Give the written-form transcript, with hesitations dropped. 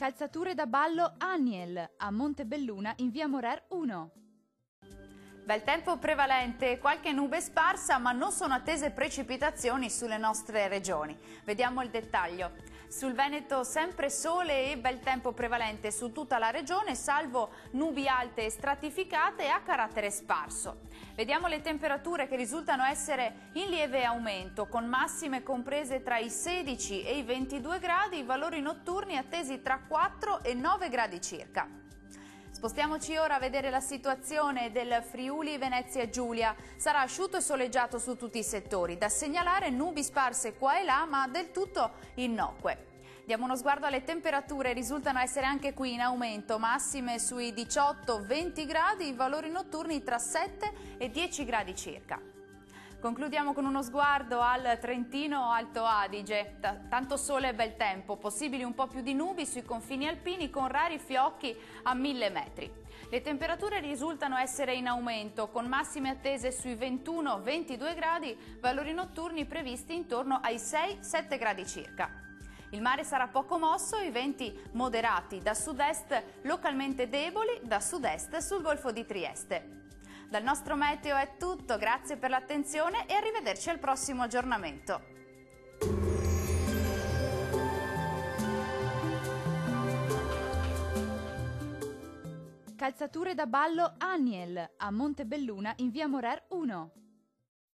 Calzature da ballo Aniel a Montebelluna in via Morer 1. Bel tempo prevalente, qualche nube sparsa, ma non sono attese precipitazioni sulle nostre regioni. Vediamo il dettaglio. Sul Veneto sempre sole e bel tempo prevalente su tutta la regione, salvo nubi alte e stratificate a carattere sparso. Vediamo le temperature che risultano essere in lieve aumento, con massime comprese tra i 16 e i 22 gradi, valori notturni attesi tra 4 e 9 gradi circa. Spostiamoci ora a vedere la situazione del Friuli Venezia Giulia. Sarà asciutto e soleggiato su tutti i settori. Da segnalare nubi sparse qua e là, ma del tutto innocue. Diamo uno sguardo alle temperature, risultano essere anche qui in aumento, massime sui 18-20 gradi, valori notturni tra 7 e 10 gradi circa. Concludiamo con uno sguardo al Trentino Alto Adige. Tanto sole e bel tempo, possibili un po' più di nubi sui confini alpini con rari fiocchi a 1000 metri. Le temperature risultano essere in aumento, con massime attese sui 21-22 gradi, valori notturni previsti intorno ai 6-7 gradi circa. Il mare sarà poco mosso, i venti moderati da sud-est localmente deboli, da sud-est sul Golfo di Trieste. Dal nostro meteo è tutto, grazie per l'attenzione e arrivederci al prossimo aggiornamento. Calzature da ballo Aniel a Montebelluna in via Morer 1.